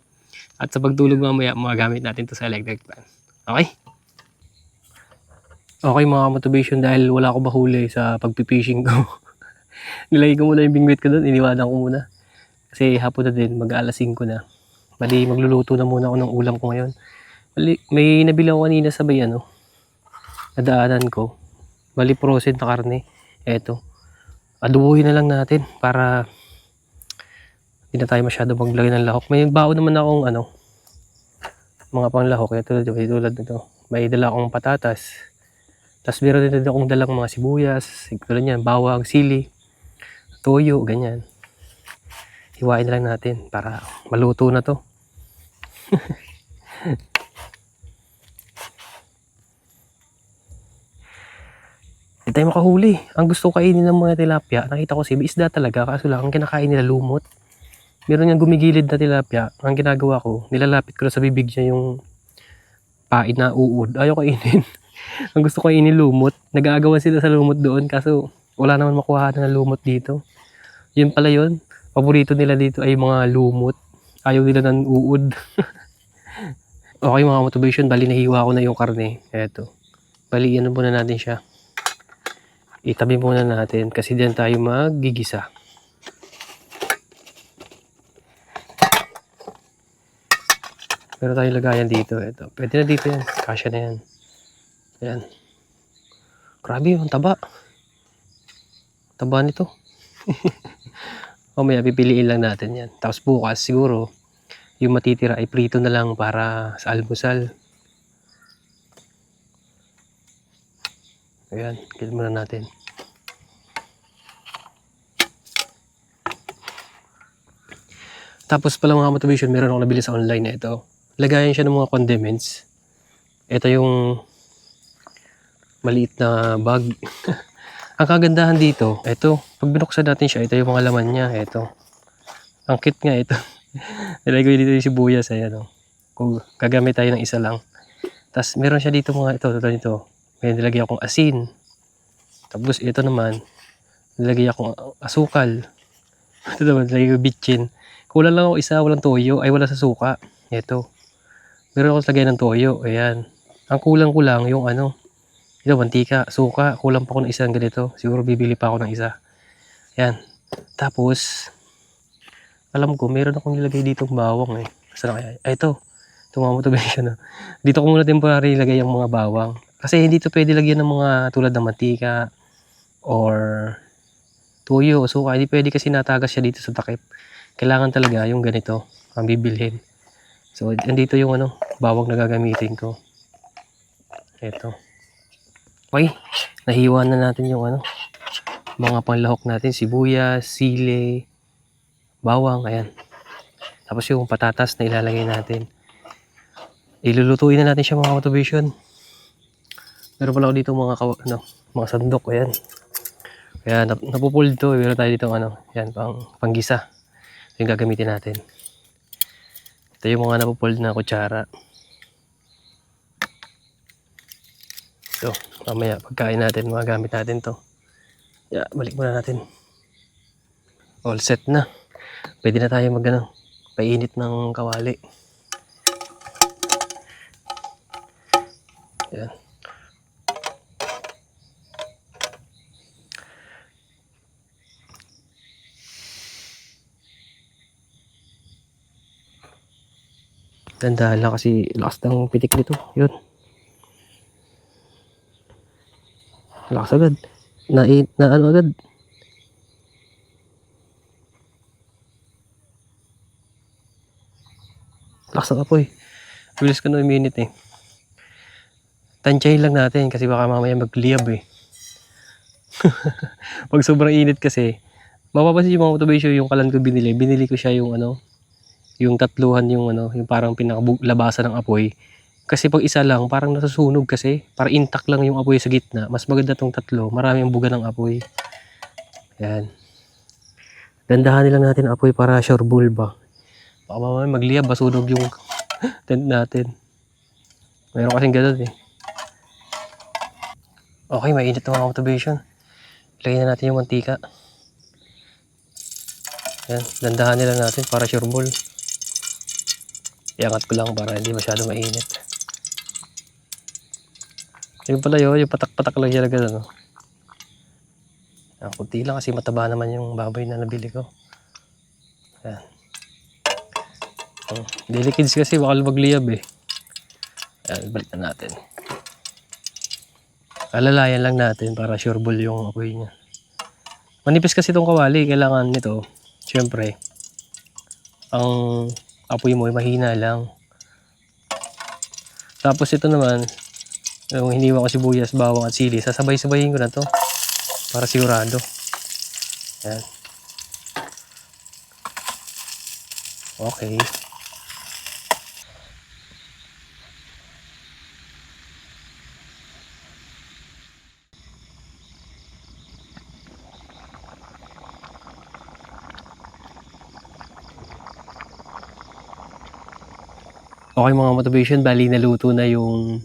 At sa pagtulog mamaya, magagamit natin ito sa electric fan. Okay? Okay mga motivation, dahil wala ako bahuli sa pagpipishing ko. Nilagay ko muna yung bingwit ko doon, iniwanan ko muna. Kasi hapon na din, mag-alas 5 na. Bali, magluluto na muna ako ng ulam ko ngayon. Bali, may nabili ako kanina sa bayan, nadaanan ko. Bali, frozen na karne. Eto, adubuhin na lang natin para Hindi na tayo masyado maglagay ng lahok. May baon naman akong ano, mga panglahok. Tulad nito. May dala akong patatas. Tapos meron din akong dalang mga sibuyas, tulad niyan, bawang, sili, toyo, ganyan. Hiwain na lang natin para maluto na to. Hindi tayo makahuli. Ang gusto ko kainin ng mga tilapia, nakita ko si isda talaga, kaso lang ang kinakain nila lumot. Meron yung gumigilid na tilapia, ang ginagawa ko, nilalapit ko na sa bibig niya yung pain na uod. Ayaw kainin. Ang gusto ko kainin lumot. Nag-aagawan sila sa lumot doon, kaso wala naman makuha na lumot dito. Yun pala yun. Paborito nila dito ay mga lumot. Ayaw nila ng uod. Okay mga motivation, bali nahiwa ko na yung karne. Eto. Bali ano muna natin siya. Itabi muna natin kasi diyan tayo maggigisa. Pero tayo lagayan dito. Ito. Pwede na dito yan. Kasya na yan. Ayan. Grabe yung taba. Taba nito. Mamaya pipiliin lang natin yan. Tapos bukas siguro yung matitira ay prito na lang para sa almusal. Ayan. Kill muna natin. Tapos pala mga motivation, meron akong nabili sa online na ito. Lagayan siya ng mga condiments. Ito yung maliit na bag. Ang kagandahan dito, ito, pag binuksan natin siya, ito yung mga laman niya. Ito. Ang cute nga ito. Nilagay ko dito yung sibuyas. Ayan, oh. Kung gagamit tayo ng isa lang. Tapos meron siya dito mga ito. May nilagay akong asin. Tapos ito naman, nilagay akong asukal. Ito naman, nilagay ko bitchin. Kulang lang ako isa, walang toyo. Ay, wala sa suka. Ito. Meron ako lagay ng toyo. Ayan. Ang kulang ko lang yung ano. Ito, mantika, suka. Kulang pa ako ng isang ganito. Siguro bibili pa ako ng isa. Ayan. Tapos, alam ko, meron akong nilagay ditong bawang eh. Saan kaya? Ay, ito. Ito mga motivation. Dito ko muna temporary ilagay yung mga bawang. Kasi hindi ito pwede lagyan ng mga tulad ng mantika or tuyo o suka. Hindi pwede kasi natagas siya dito sa takip. Kailangan talaga yung ganito ang bibilhin. So, andito yung ano, bawang na gagamitin ko. Ito. Okay, nahiwa na natin yung ano, mga panlahok natin, sibuyas, sili, bawang, ayan. Tapos yung patatas na ilalagay natin. Ilulutuin na natin siya mga motivation. Meron pala ako dito mga sandok, ayan. Kaya napupull to, meron tayo dito ano, ayan, panggisa. Yung gagamitin natin. Ito yung mga napupull na kutsara. So, mamaya pagkain natin, magagamit natin to. Yeah, balik muna natin. All set na. Pwede na tayo painit ng kawali. Yan. Dandahan lang kasi lakas ng pitik nito. Yun. Lakas agad. Na ano agad. Lakas ng apoy. Bilis ka na minute eh. Tansyahin lang natin kasi baka mamaya magliyab eh. Pag sobrang init kasi, mapapansin yung mga motivation yung kalan ko binili. Binili ko siya yung ano, yung tatluhan yung ano, yung parang pinakalabasan ng apoy. Kasi pag isa lang, parang nasusunog kasi. Para intact lang yung apoy sa gitna. Mas maganda tong tatlo. Marami ang buga ng apoy. Yan. Dandahanin lang natin ang apoy para sure bull ba. Baka mamaya magliyab, masunog yung tent natin. Mayroon kasing ganun eh. Okay, mainit na mga motivation. Ilagay na natin yung mantika. Yan, dandahanin lang natin para sure bull. Iangat ko lang para hindi masyado mainit. Yung pala yun, yung patak-patak lang siya na gano'n. No? Kunti lang kasi mataba naman yung baboy na nabili ko. Ayan. Delikids kasi baka magliyab eh. Ayan, balik na natin. Alalayan lang natin para sure bull yung apoy niya. Manipis kasi itong kawali, kailangan nito, syempre, ang apoy mo ay mahina lang. Tapos ito naman, yung hiniwa ko sibuyas, bawang at sili, sasabay-sabayin ko na to para sigurado. Yan. Okay. Okay mga motivation, bali naluto na yung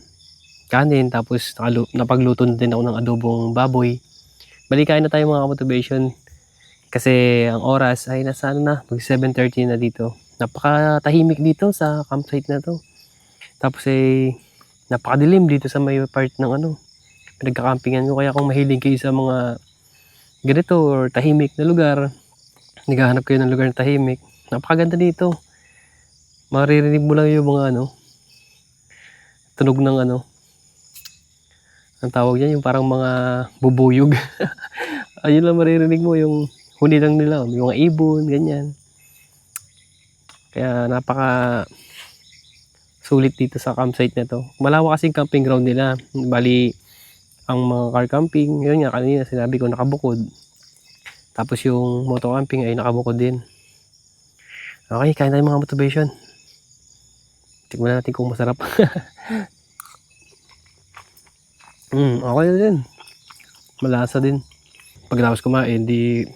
kanin, tapos napagluto na din ako ng adobong baboy. Bali kain na tayo mga motivation. Kasi ang oras ay nasa mag 7:30 na dito. Napakatahimik dito sa campsite na to. Tapos napakadilim dito sa may part ng pinagkakampingan ko. Kaya kung mahilig kayo sa mga ganito or tahimik na lugar, naghahanap kayo ng lugar na tahimik, napakaganda dito. Maririnig mo lang yung mga tunog ng ang tawag yan, yung parang mga bubuyog. Ayun lang maririnig mo, yung huni lang nila, yung mga ibon, ganyan. Kaya napaka sulit dito sa campsite na to. Malawak kasing camping ground nila. Bali, ang mga car camping, yun nga kanina sinabi ko nakabukod. Tapos yung moto camping ay nakabukod din. Okay, kain tayo mga motivation. Tingnan natin kung masarap. Okay na din. Malasa din. Pagkatapos kumain, di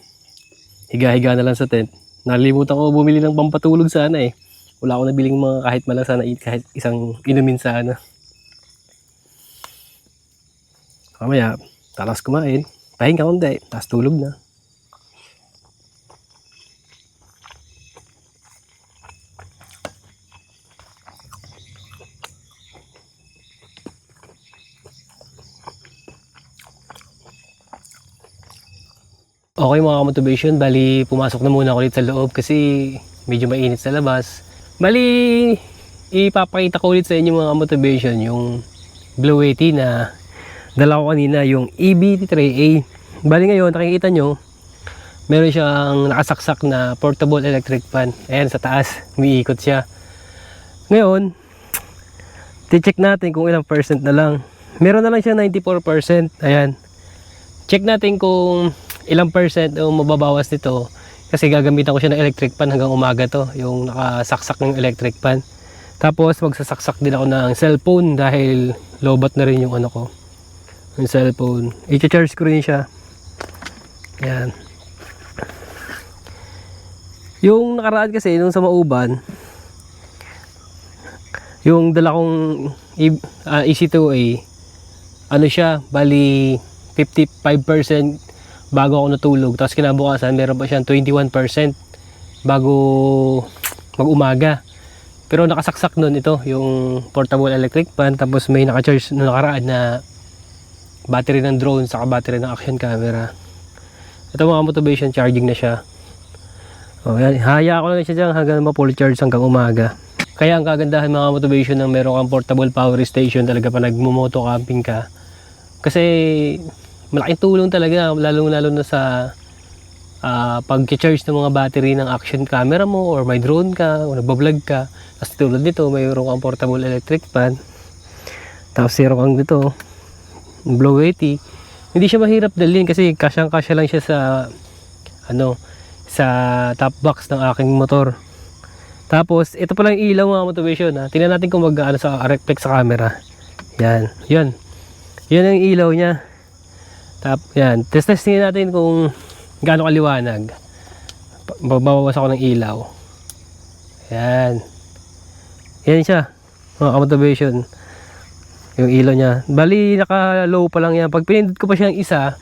higa-higa na lang sa tent. Nalimutan ko bumili ng pampatulog sana eh. Wala akong nabiling mga kahit malasa na kahit isang inumin sana. Mamaya, talas kumain. Pahinga kundi, tapos tulog na. Okay mga motivation, bali pumasok na muna ako ulit sa loob kasi medyo mainit sa labas. Bali ipapakita ko ulit sa inyo mga motivation yung Blue Yeti na dala ko kanina, yung EB3A. Bali ngayon nakikita nyo, meron siyang nakasaksak na portable electric fan. Ayan sa taas, umiikot siya. Ngayon, ti-check natin kung ilang percent na lang. Meron na lang siya 94%. Ayan. Check natin kung ilang percent yung mababawas nito kasi gagamitan ko siya ng electric fan hanggang umaga to, yung nakasaksak ng electric fan. Tapos magsasaksak din ako ng cellphone dahil lowbat na rin yung yung cellphone. I-charge ko rin siya. Yan. Yung nakaraan kasi nung sa Mauban, yung dala kong EC2A, siya, bali 55% bago ako natulog. Tapos kinabukasan, meron pa siyang 21% bago mag-umaga. Pero nakasaksak nun ito, yung portable electric fan. Tapos may naka-charge na nakaraan na battery ng drone saka battery ng action camera. Ito mga motivation, charging na siya. Haya ko lang siya dyan hanggang ma-full charge hanggang umaga. Kaya ang kagandahan mga motivation ng meron kang portable power station talaga pa nagmumoto camping ka. Kasi malaking tulong talaga, lalo na sa pag-charge ng mga battery ng action camera mo or may drone ka o nagbablog ka. Tapos tulad nito, mayroon kang portable electric fan. Tapos meron kang dito, Blue Yeti. Hindi siya mahirap dalhin kasi kasyang-kasya lang siya sa sa top box ng aking motor. Tapos ito pala yung ilaw mga motivation ha. Tingnan natin kung sa reflect sa camera. Yan, yan. Yan ang ilaw niya. Yan, testing natin kung gaano kaliwanag. Babawas ako ng ilaw. Yan. Yan siya, mga motivation. Yung ilaw niya. Bali, naka-low pa lang yan. Pag pinindot ko pa siyang isa,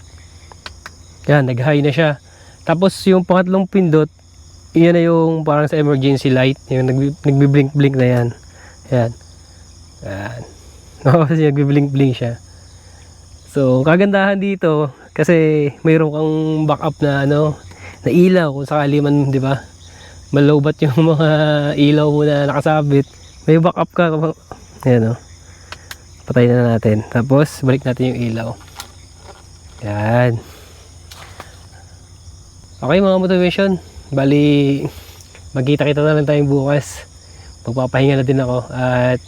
yan, nag-high na siya. Tapos yung pangatlong pindot, yan na yung parang sa emergency light. Yung nagbi-blink-blink na yan. Yan. Yan. Kasi nagbi-blink-blink siya. So, kagandahan dito kasi mayroon kang backup na na ilaw kung sakali man, 'di ba? Malowbat yung mga ilaw mo na nakasabit. May backup ka. Ayan Patayin na natin. Tapos balik natin yung ilaw. Yan. Okay mga motivation. Bali magkita-kita na lang tayong bukas. Magpapahinga na din ako at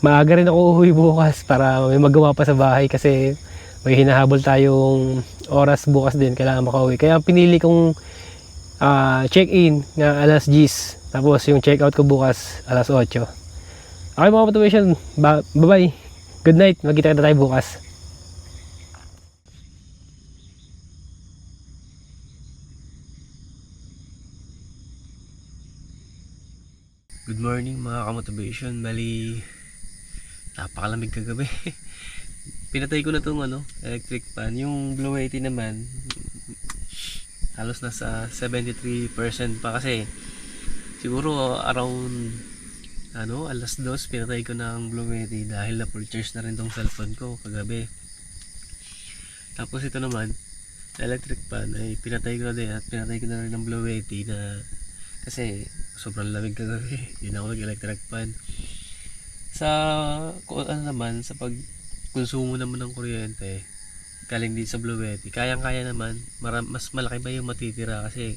maaga rin ako uuwi bukas para may magawa pa sa bahay kasi may hinahabol tayong oras bukas din, kailangan makauwi. Kaya pinili kong check-in na alas 10, tapos yung check-out ko bukas alas 8. Okay mga motivation, bye-bye. Good night, magkita-kita tayo bukas. Good morning mga kamotivation. Bali, napakalamig kagabi. Pinatay ko na tong electric fan. Yung Blue 80 naman, halos nasa 73% pa kasi siguro around alas 2 pinatay ko na ang Blue 80 dahil na full charge na rin tong cellphone ko kagabi. Tapos ito naman, electric fan ay pinatay ko na din at pinatay ko na rin ng Blue 80 na kasi sobrang lamig kagabi. Yun ako nag-electric fan. Sa naman, sa pagkonsumo naman ng kuryente galing din sa Blue 80, kayang-kaya naman. Mas malaki pa yung matitira kasi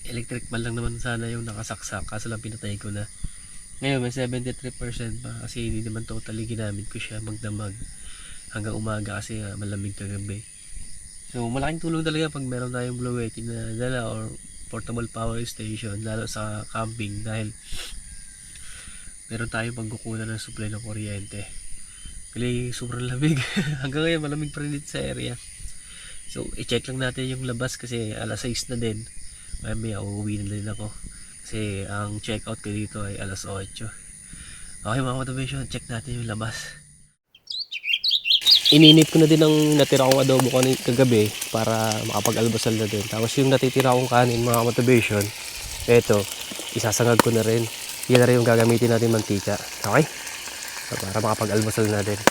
electric fan lang naman sana yung nakasaksak, kaso lang pinatay ko na. Ngayon may 73% pa kasi hindi naman totally ginamit ko siya magdamag hanggang umaga kasi malamig kagabi. So malaking tulong talaga pag meron tayong Blue 80 na dala or portable power station, lalo sa camping, dahil meron tayong pagkukunan ng supply ng kuryente. Kasi sobrang lamig. Hanggang ngayon malamig pa rin dito sa area. So i-check lang natin yung labas kasi alas 6 na din. Mamaya uuwi na din ako kasi ang check out ko dito ay alas 8. Okay mga motivation, check natin yung labas. Ininit ko na din ang natira kong adobo kagabi para makapag-almusal na din. Tapos yung natitira kong kanin mga motivation, eto, isasangag ko na rin. Yan na rin yung gagamitin natin mantika. Okay? So, para makapag-almusal na din.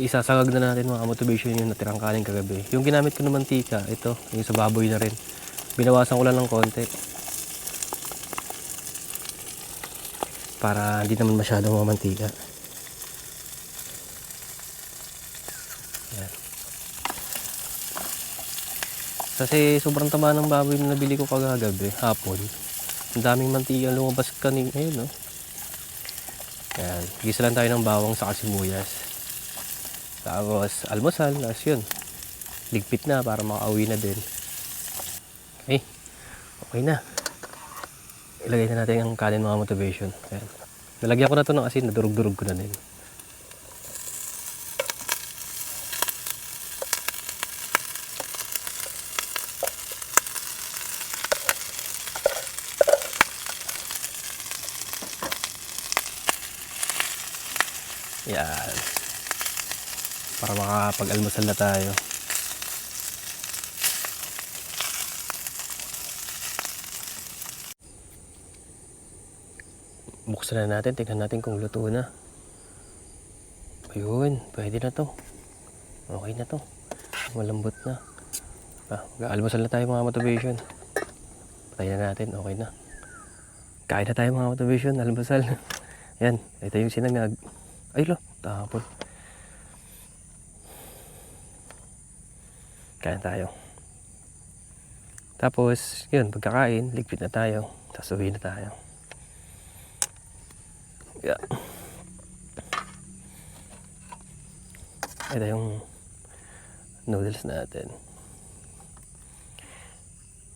Isasangag na natin mga motivation yung natirang kanin kagabi. Yung ginamit ko na mantika, ito, yung sa baboy na rin. Binawasan ko lang ng konti. Para hindi naman masyadong mamantika. Kasi sobrang tama ng baboy na nabili ko kagabi, hapon. Ang daming mantika lumabas kanina, no? Ayan, gisa lang tayo ng bawang sa sibuyas. Tapos almusal, tapos yun. Ligpit na para makauwi na din. Okay na. Ilagay na natin ang kanin mga motivation. Ayan. Nalagyan ko na ito ng asin, nadurog-durog ko na din. Yan. Para makapag-almusal na tayo. Buksan na natin, tingnan natin kung luto na. Ayun, pwede na to. Okay na to. Malambot na. Mag-almusal na tayo mga motivation. Patayin na natin, okay na. Kain na tayo mga motivation, almusal. Yan, ito yung sinangag. Ay lo, tapon. Kain tayo. Tapos, yun, pagkakain, ligpit na tayo. Sasuhin na tayo. Yeah. Ito yung noodles natin.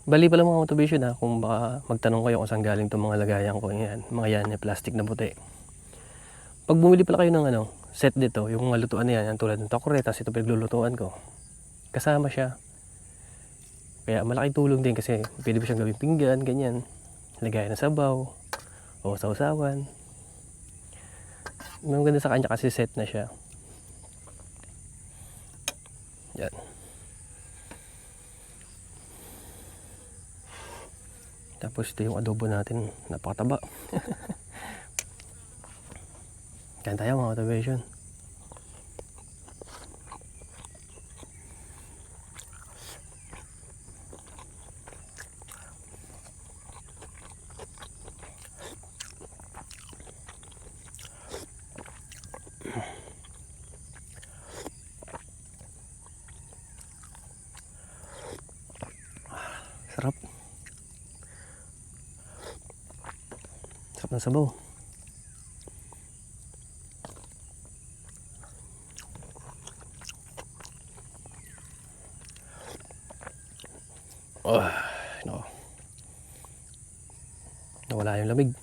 Bali pala mga motivation kung baka magtanong kayo kung saan galing itong mga lagayan ko. Yan, mga yan, plastic na puti. Pag bumili pala kayo ng set dito, yung mga lutuan na yan, tulad ng tokore, tapos ito pinaglulutuan ko, kasama siya. Kaya malaking tulong din kasi pwede mo siyang gawing pinggan, ganyan. Lagayan na sabaw, o sausawan. Maganda sa kanya kasi set na siya. Yan. Tapos ito yung adobo natin, napakataba. Kain tayo mga motivation. Sarap. Sarap ng sabaw. Oh, no. Nawala yung lamig.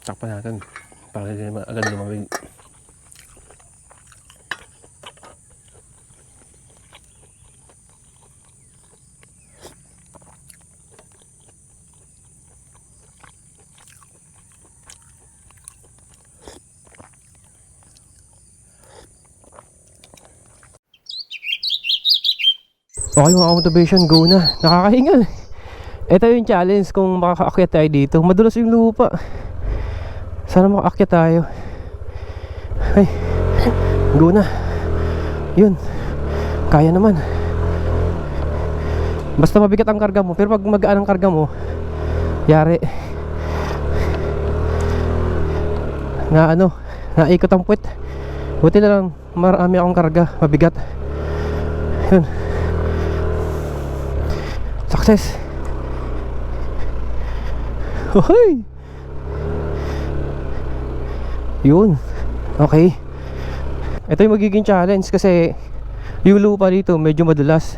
Takpan natin para hindi naman agad lumamig. Okay mga motivation, go na. Nakakahingal. Ito yung challenge kung makakaakyat tayo dito. Madulas yung lupa. Sana makaakyat tayo. Ay, go na. Yun, kaya naman. Basta mabigat ang karga mo. Pero pag magaan ang karga mo, yari na ano, naikot ang puwet. Buti na lang marami akong karga, mabigat. Yun, success. Hoy! Yun. Okay. Ito yung magiging challenge kasi yung lupa dito medyo madulas.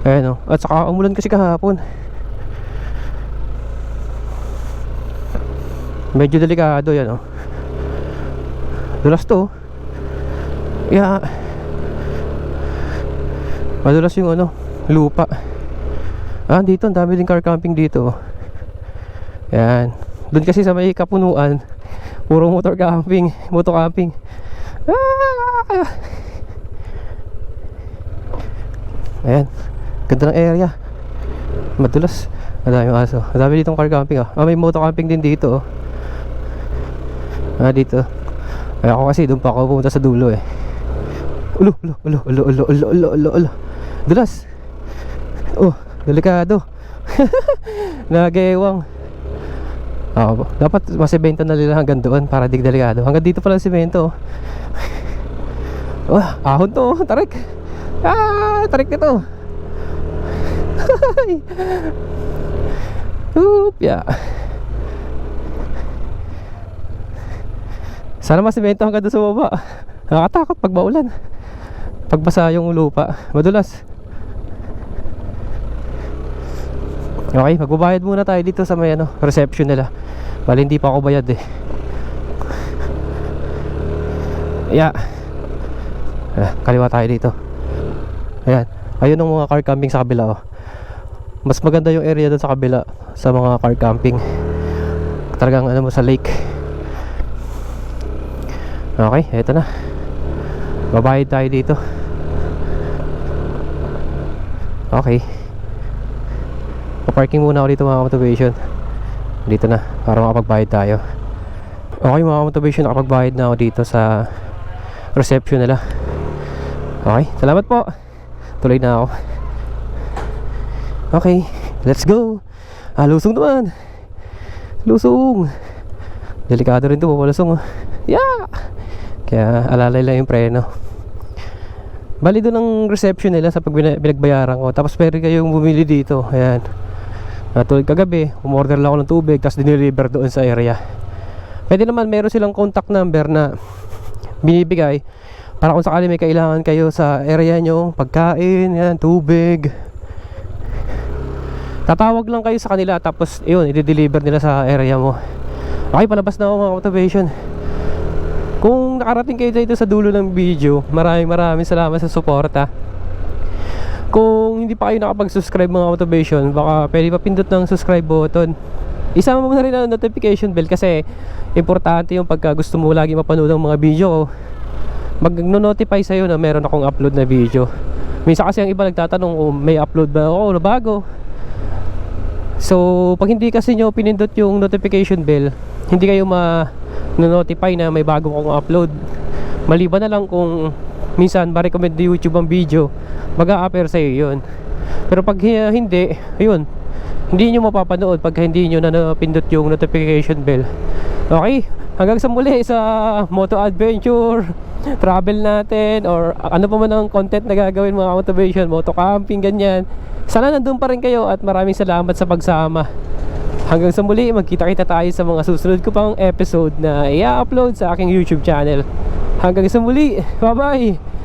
Ayan o. At saka umulan kasi kahapon. Medyo delikado yan o. Dulas to. Yeah. Madulas yung ano, lupa. Ah, dito, ang dami din car camping dito. Yan. Doon kasi sa may kapunuan, puro motor camping, moto camping. Ah! Ayan. Ganda ng area. Madulas. Madami yung aso. Madami ditong car camping ah. Ah, may moto camping din dito oh. Ah, dito. Ay ako kasi doon pa ako pumunta sa dulo eh. Ulo. Dulas. Oh, delikado. Nagewang. Dapat masemento na nila hanggang doon para di delikado. Hanggang dito pala semento. Ahon to, tarik. Tarik nito. Yeah. Sana masemento hanggang doon sa baba. Nakakatakot pag maulan. Pagbasa yung lupa, madulas. Okay, magbabayad muna tayo dito sa may ano, reception nila. Bali hindi pa ako bayad eh. Yeah. Kaliwa tayo dito. Ayan. Ayun ang mga car camping sa kabila oh. Mas maganda yung area doon sa kabila sa mga car camping. Talagang ano mo sa lake. Okay, eto na. Babayad tayo dito. Okay. Parking muna ako dito mga motivation. Dito na para makapagbayad tayo. Okay mga motivation, nakapagbayad na ako dito sa reception nila. Okay, salamat po. Tuloy na ako. Okay, let's go. Lusong naman. Lusong. Delikado rin ito, mapalusong. Yeah. Kaya alalay lang yung preno. Bali doon ang reception nila sa pag pinagbayaran ko. Tapos pwede kayong bumili dito. Ayan. Tulad kagabi, umorder lang ako ng tubig tapos dineliver doon sa area. Pwede naman, meron silang contact number na binibigay para kung sakali may kailangan kayo sa area nyo, pagkain, yan, tubig. Tatawag lang kayo sa kanila tapos yun, i-deliver nila sa area mo. Okay, palabas na ako mga motivation. Kung nakarating kayo dito sa dulo ng video, maraming salamat sa suporta. Kung hindi pa kayo nakapag-subscribe mga motivation, baka pwede pa pindot ng subscribe button. Isama mo na rin ang notification bell kasi importante yung pagka gusto mo lagi mapanood ang mga video ko. Mag-notify sa'yo na meron akong upload na video. Minsan kasi ang iba nagtatanong may upload ba ako na bago. So pag hindi kasi nyo pinindot yung notification bell, hindi kayo ma-notify na may bago akong upload. Maliban na lang kung minsan ma-recommend ni YouTube ang video, mag-a-appear sa'yo yun. Pero pag hindi, ayun, hindi nyo mapapanood pag hindi nyo na napindot yung notification bell. Okay, Hanggang sa muli sa moto adventure, travel natin, or ano pa man ang content na gagawin mga motivation, moto camping, ganyan. Sana nandun pa rin kayo at maraming salamat sa pagsama. Hanggang sa muli, magkita-kita tayo sa mga susunod ko pang episode na i-upload sa aking YouTube channel. Hanggang sa muli, bye bye!